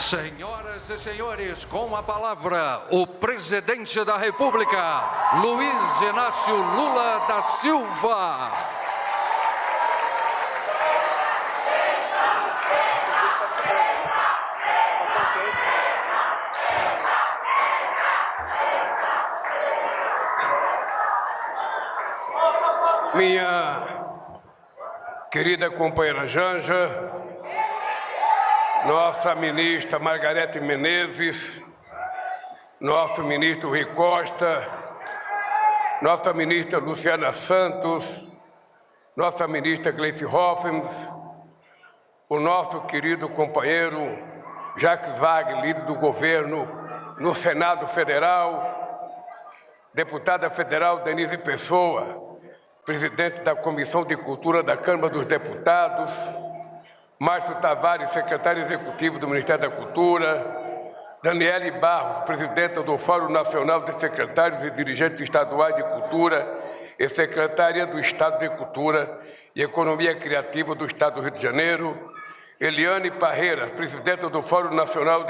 Senhoras e senhores, com a palavra, o presidente da República, Luiz Inácio Lula da Silva. Minha querida companheira Janja, nossa ministra Margarete Menezes, nosso ministro Rui Costa, nossa ministra Luciana Santos, nossa ministra Gleice Hoffmann, o nosso querido companheiro Jacques Wagner, líder do governo no Senado Federal, deputada federal Denise Pessoa, presidente da Comissão de Cultura da Câmara dos Deputados, Márcio Tavares, secretário executivo do Ministério da Cultura, Daniele Barros, presidenta do Fórum Nacional de Secretários e Dirigentes Estaduais de Cultura e secretária do Estado de Cultura e Economia Criativa do Estado do Rio de Janeiro, Eliane Parreiras, presidenta do Fórum Nacional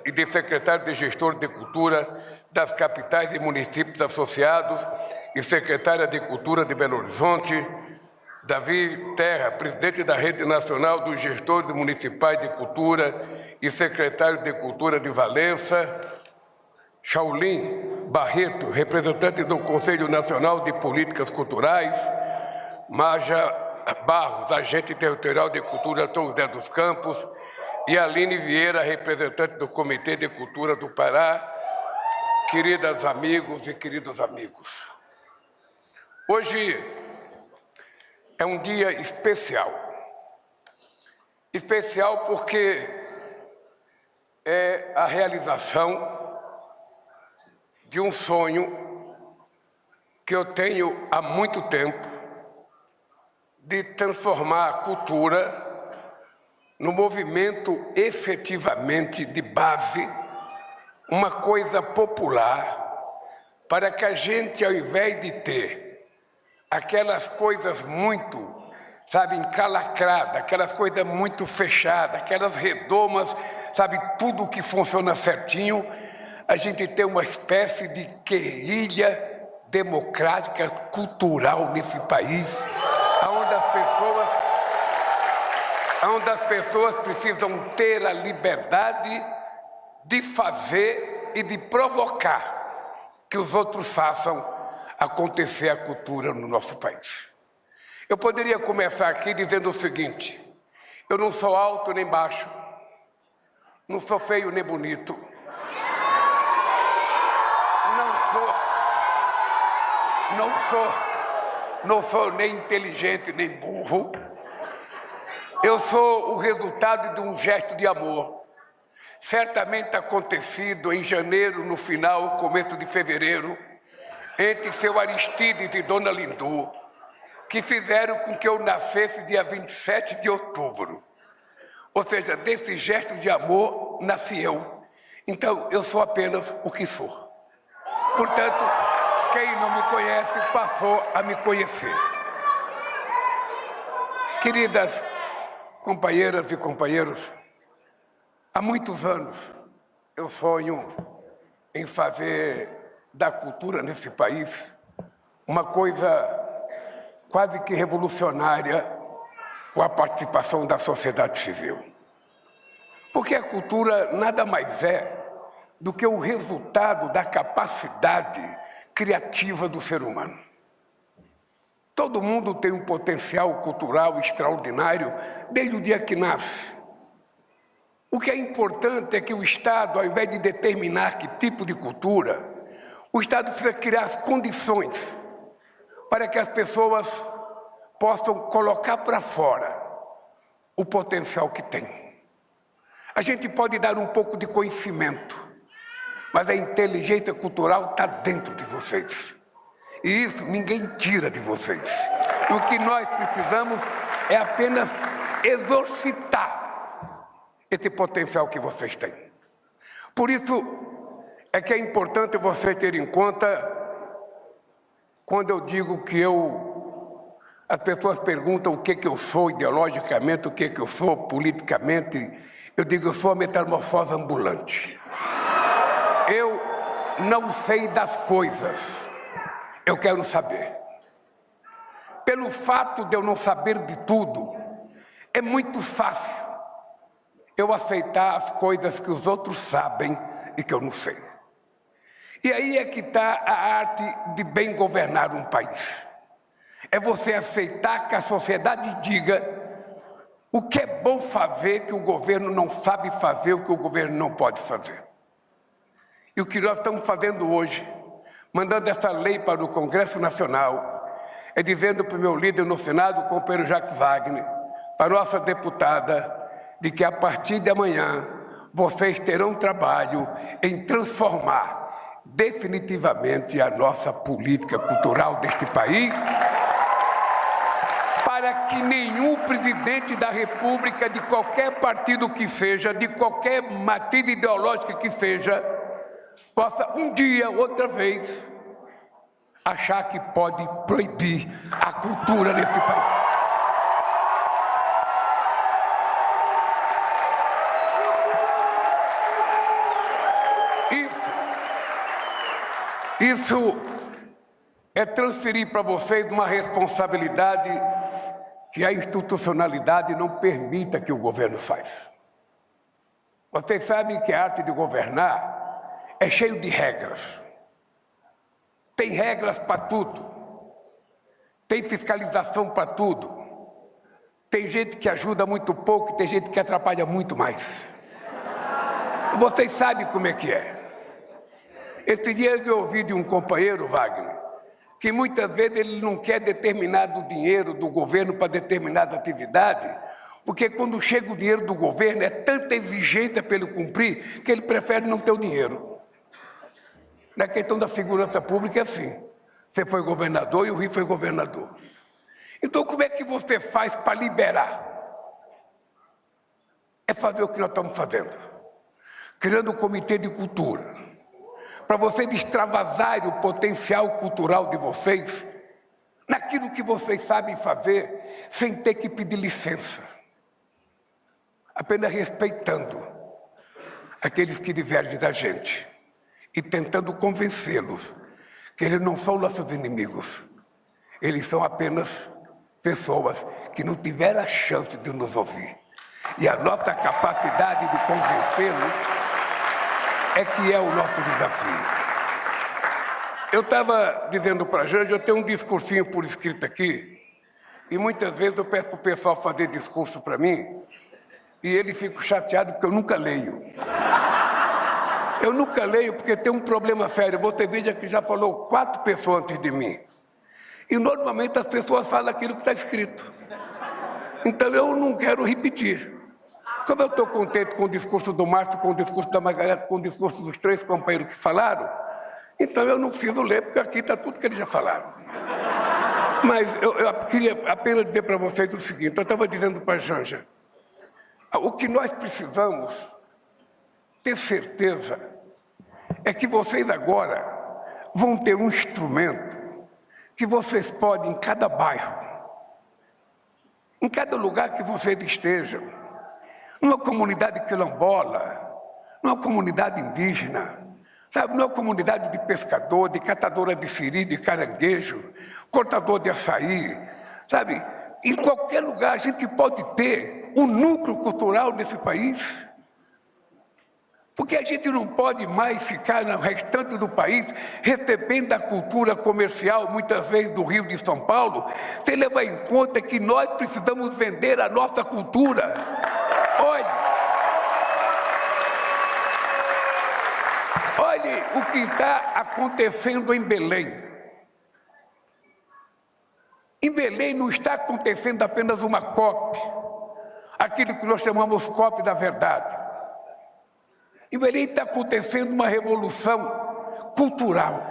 e de secretário de Gestor de Cultura das capitais e municípios associados e secretária de Cultura de Belo Horizonte, Davi Terra, presidente da Rede Nacional dos Gestores Municipais de Cultura e secretário de Cultura de Valença, Shaulin Barreto, representante do Conselho Nacional de Políticas Culturais, Maja Barros, agente territorial de Cultura São José dos Campos, e Aline Vieira, representante do Comitê de Cultura do Pará. Queridas amigos e queridos amigos, hoje é um dia especial. Especial porque é a realização de um sonho que eu tenho há muito tempo de transformar a cultura no movimento efetivamente de base, uma coisa popular, para que a gente, ao invés de ter aquelas coisas muito, sabe, encalacradas, aquelas coisas muito fechadas, aquelas redomas, sabe, tudo que funciona certinho, a gente tem uma espécie de guerrilha democrática, cultural nesse país, onde as pessoas precisam ter a liberdade de fazer e de provocar que os outros façam acontecer a cultura no nosso país. Eu poderia começar aqui dizendo o seguinte: eu não sou alto nem baixo, não sou feio nem bonito, não sou nem inteligente nem burro. Eu sou o resultado de um gesto de amor, certamente acontecido em janeiro, no final, começo de fevereiro, entre seu Aristides e Dona Lindu, que fizeram com que eu nascesse dia 27 de outubro. Ou seja, desse gesto de amor nasci eu. Então, eu sou apenas o que sou. Portanto, quem não me conhece passou a me conhecer. Queridas companheiras e companheiros, há muitos anos eu sonho em fazer da cultura nesse país uma coisa quase que revolucionária com a participação da sociedade civil. Porque a cultura nada mais é do que o resultado da capacidade criativa do ser humano. Todo mundo tem um potencial cultural extraordinário desde o dia que nasce. O que é importante é que o Estado, ao invés de determinar que tipo de cultura, o Estado precisa criar as condições para que as pessoas possam colocar para fora o potencial que tem. A gente pode dar um pouco de conhecimento, mas a inteligência cultural está dentro de vocês. E isso ninguém tira de vocês. E o que nós precisamos é apenas exorcitar esse potencial que vocês têm. Por isso é que é importante você ter em conta, quando eu digo que as pessoas perguntam o que eu sou ideologicamente, o que eu sou politicamente, Eu digo, eu sou a metamorfose ambulante. Eu não sei das coisas, eu quero saber. Pelo fato de eu não saber de tudo, é muito fácil eu aceitar as coisas que os outros sabem e que eu não sei. E aí é que está a arte de bem governar um país. É você aceitar que a sociedade diga o que é bom fazer, que o governo não sabe fazer, o que o governo não pode fazer. E o que nós estamos fazendo hoje, mandando essa lei para o Congresso Nacional, é dizendo para o meu líder no Senado, o companheiro Jacques Wagner, para a nossa deputada, de que a partir de amanhã vocês terão trabalho em transformar definitivamente a nossa política cultural deste país, para que nenhum presidente da República, de qualquer partido que seja, de qualquer matriz ideológica que seja, possa um dia, outra vez, achar que pode proibir a cultura neste país. Isso é transferir para vocês uma responsabilidade que a institucionalidade não permita que o governo faz. Vocês sabem que a arte de governar é cheio de regras. Tem regras para tudo. Tem fiscalização para tudo. Tem gente que ajuda muito pouco e tem gente que atrapalha muito mais. Vocês sabem como é que é. Esse dia eu ouvi de um companheiro, Wagner, que muitas vezes ele não quer determinado dinheiro do governo para determinada atividade, porque quando chega o dinheiro do governo é tanta exigência para ele cumprir que ele prefere não ter o dinheiro. Na questão da segurança pública é assim. Você foi governador e o Rio foi governador. Então como é que você faz para liberar? É fazer o que nós estamos fazendo. Criando um comitê de cultura. Para vocês extravasarem o potencial cultural de vocês naquilo que vocês sabem fazer sem ter que pedir licença. Apenas respeitando aqueles que divergem da gente e tentando convencê-los que eles não são nossos inimigos. Eles são apenas pessoas que não tiveram a chance de nos ouvir. E a nossa capacidade de convencê-los é que é o nosso desafio. Eu estava dizendo para a Janja, eu tenho um discursinho por escrito aqui, e muitas vezes eu peço para o pessoal fazer discurso para mim, e ele fica chateado porque eu nunca leio. Eu nunca leio porque tem um problema sério. Você veja que já falou 4 pessoas antes de mim. E normalmente as pessoas falam aquilo que está escrito. Então eu não quero repetir. Como eu estou contente com o discurso do Márcio, com o discurso da Margareta, com o discurso dos 3 companheiros que falaram, então eu não preciso ler, porque aqui está tudo que eles já falaram. Mas eu queria apenas dizer para vocês o seguinte, eu estava dizendo para a Janja, o que nós precisamos ter certeza é que vocês agora vão ter um instrumento que vocês podem, em cada bairro, em cada lugar que vocês estejam, numa comunidade quilombola, numa comunidade indígena, sabe, numa comunidade de pescador, de catadora de siri, de caranguejo, cortador de açaí, sabe, em qualquer lugar a gente pode ter um núcleo cultural nesse país. Porque a gente não pode mais ficar no restante do país recebendo a cultura comercial, muitas vezes do Rio de São Paulo, sem levar em conta que nós precisamos vender a nossa cultura. Olhe o que está acontecendo em Belém. Em Belém não está acontecendo apenas uma COP, aquilo que nós chamamos COP da verdade. Em Belém está acontecendo uma revolução cultural.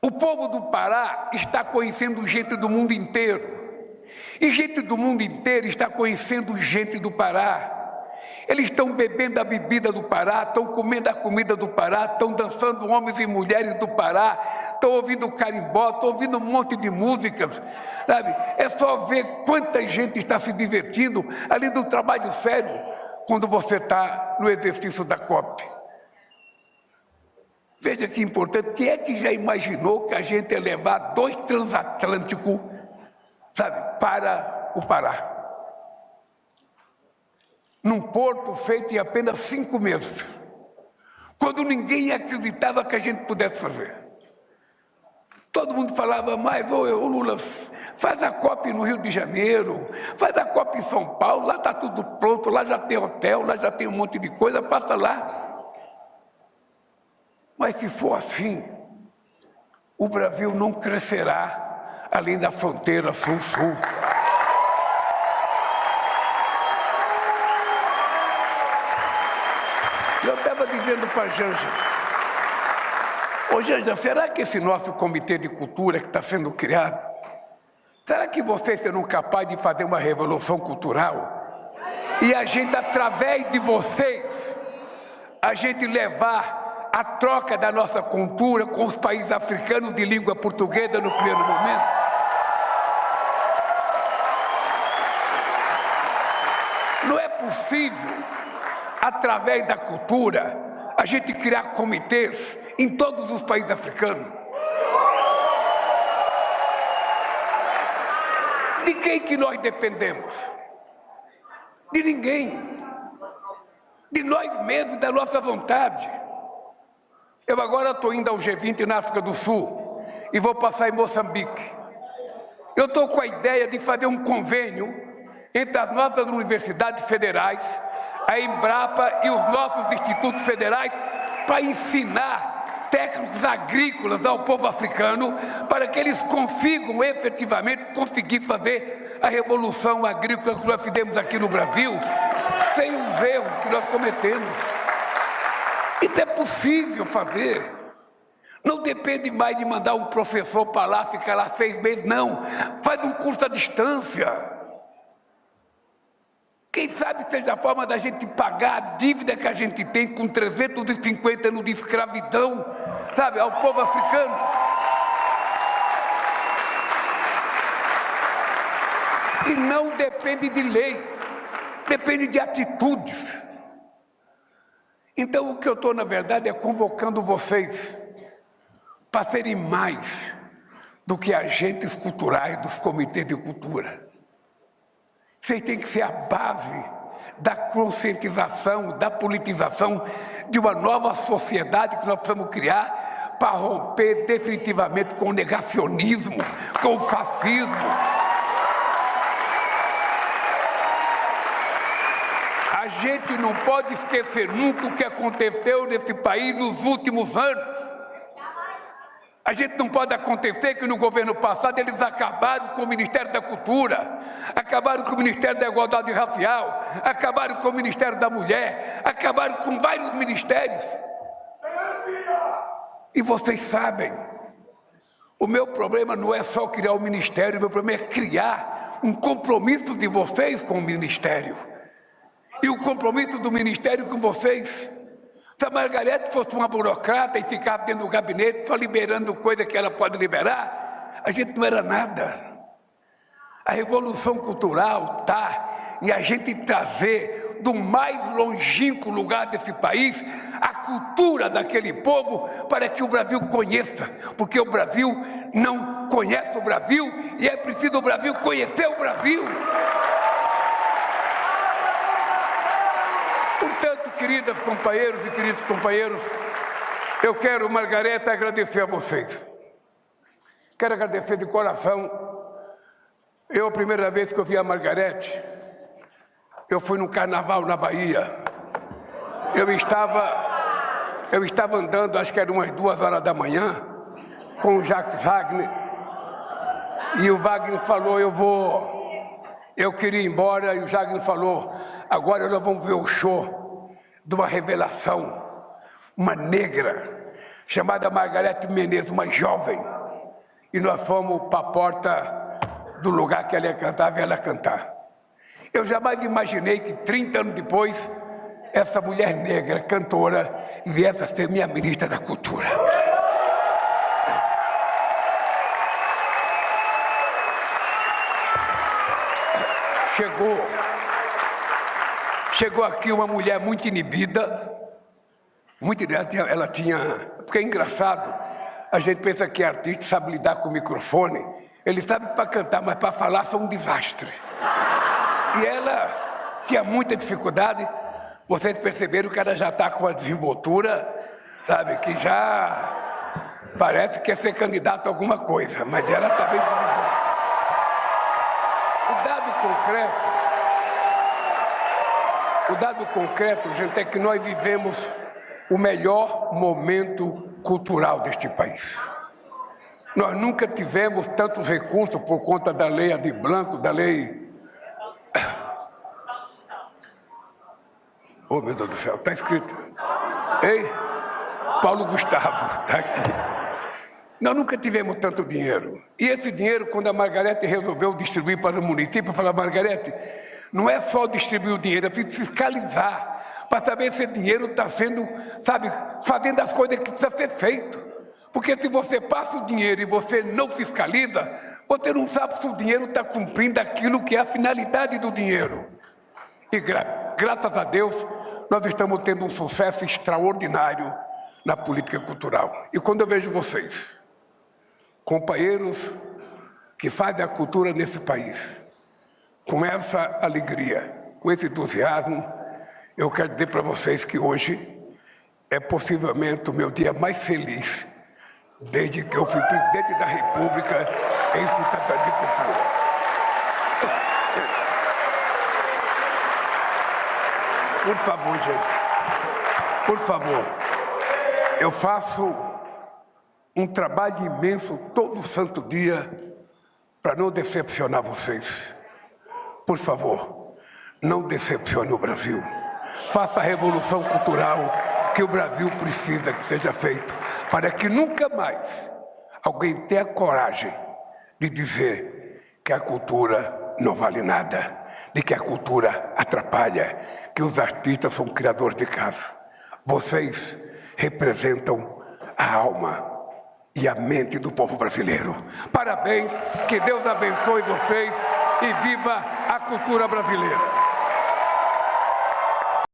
O povo do Pará está conhecendo gente do mundo inteiro. E gente do mundo inteiro está conhecendo gente do Pará. Eles estão bebendo a bebida do Pará, estão comendo a comida do Pará, estão dançando homens e mulheres do Pará, estão ouvindo carimbó, estão ouvindo um monte de músicas, sabe? É só ver quanta gente está se divertindo, além do trabalho sério, quando você está no exercício da COP. Veja que importante, quem é que já imaginou que a gente ia levar 2 transatlânticos, sabe, para o Pará? Num porto feito em apenas 5 meses, quando ninguém acreditava que a gente pudesse fazer. Todo mundo falava, mas ô Lula, faz a COP no Rio de Janeiro, faz a COP em São Paulo, lá está tudo pronto, lá já tem hotel, lá já tem um monte de coisa, faça lá. Mas se for assim, o Brasil não crescerá além da fronteira sul-sul. Eu estava dizendo para a Janja, ô Janja, será que esse nosso comitê de cultura que está sendo criado, será que vocês serão capazes de fazer uma revolução cultural? E a gente, através de vocês, a gente levar a troca da nossa cultura com os países africanos de língua portuguesa no primeiro momento? Não é possível, através da cultura, a gente criar comitês em todos os países africanos. De quem que nós dependemos? De ninguém. De nós mesmos, da nossa vontade. Eu agora estou indo ao G20 na África do Sul e vou passar em Moçambique. Eu estou com a ideia de fazer um convênio entre as nossas universidades federais, a Embrapa e os nossos institutos federais, para ensinar técnicos agrícolas ao povo africano, para que eles consigam efetivamente conseguir fazer a revolução agrícola que nós fizemos aqui no Brasil, sem os erros que nós cometemos. Isso é possível fazer. Não depende mais de mandar um professor para lá, ficar lá 6 meses, não. Faz um curso à distância. Quem sabe seja a forma da gente pagar a dívida que a gente tem com 350 anos de escravidão, sabe, ao povo africano. E não depende de lei, depende de atitudes. Então, o que eu estou, na verdade, é convocando vocês para serem mais do que agentes culturais dos comitês de cultura. Vocês têm que ser a base da conscientização, da politização de uma nova sociedade que nós precisamos criar para romper definitivamente com o negacionismo, com o fascismo. A gente não pode esquecer nunca o que aconteceu nesse país nos últimos anos. A gente não pode acontecer que no governo passado eles acabaram com o Ministério da Cultura, acabaram com o Ministério da Igualdade Racial, acabaram com o Ministério da Mulher, acabaram com vários ministérios. E vocês sabem, o meu problema não é só criar o ministério, o meu problema é criar um compromisso de vocês com o ministério. E o compromisso do ministério com vocês. Se a Margarete fosse uma burocrata e ficava dentro do gabinete só liberando coisa que ela pode liberar, a gente não era nada. A revolução cultural está em a gente trazer do mais longínquo lugar desse país a cultura daquele povo para que o Brasil conheça, porque o Brasil não conhece o Brasil e é preciso o Brasil conhecer o Brasil. Portanto, queridas companheiros e queridos companheiros, eu quero, Margarete, agradecer a vocês. Quero agradecer de coração. A primeira vez que eu vi a Margarete, eu fui no carnaval na Bahia. Eu estava andando, acho que era umas 2 horas da manhã, com o Jacques Wagner. E o Wagner falou, eu queria ir embora, e o Wagner falou, agora nós vamos ver o show de uma revelação, uma negra, chamada Margarete Menezes, uma jovem. E nós fomos para a porta do lugar que ela ia cantar, ver ela cantar. Eu jamais imaginei que 30 anos depois, essa mulher negra, cantora, viesse a ser minha ministra da Cultura. Chegou aqui uma mulher muito inibida, ela tinha, porque é engraçado, a gente pensa que artista sabe lidar com o microfone, ele sabe para cantar, mas para falar são um desastre. E ela tinha muita dificuldade, vocês perceberam que ela já está com uma desenvoltura, sabe, que já parece que quer ser candidata a alguma coisa, mas ela está bem desenvolta. O dado concreto, gente, é que nós vivemos o melhor momento cultural deste país. Nós nunca tivemos tantos recursos por conta da lei Aldir Blanc, da lei... Oh, meu Deus do céu, está escrito. Ei, Paulo Gustavo, está aqui. Nós nunca tivemos tanto dinheiro. E esse dinheiro, quando a Margarete resolveu distribuir para o município, eu falei, Margarete, não é só distribuir o dinheiro, é preciso fiscalizar, para saber se esse dinheiro está sendo, sabe, fazendo as coisas que precisam ser feitas. Porque se você passa o dinheiro e você não fiscaliza, você não sabe se o dinheiro está cumprindo aquilo que é a finalidade do dinheiro. E graças a Deus, nós estamos tendo um sucesso extraordinário na política cultural. E quando eu vejo vocês, companheiros que fazem a cultura nesse país, com essa alegria, com esse entusiasmo, eu quero dizer para vocês que hoje é possivelmente o meu dia mais feliz desde que eu fui presidente da República em Secretaria de Cultura. Por favor, gente, por favor, eu faço um trabalho imenso todo santo dia para não decepcionar vocês. Por favor, não decepcione o Brasil. Faça a revolução cultural que o Brasil precisa que seja feita, para que nunca mais alguém tenha coragem de dizer que a cultura não vale nada, de que a cultura atrapalha, que os artistas são criadores de casa. Vocês representam a alma e a mente do povo brasileiro. Parabéns, que Deus abençoe vocês e viva a cultura brasileira.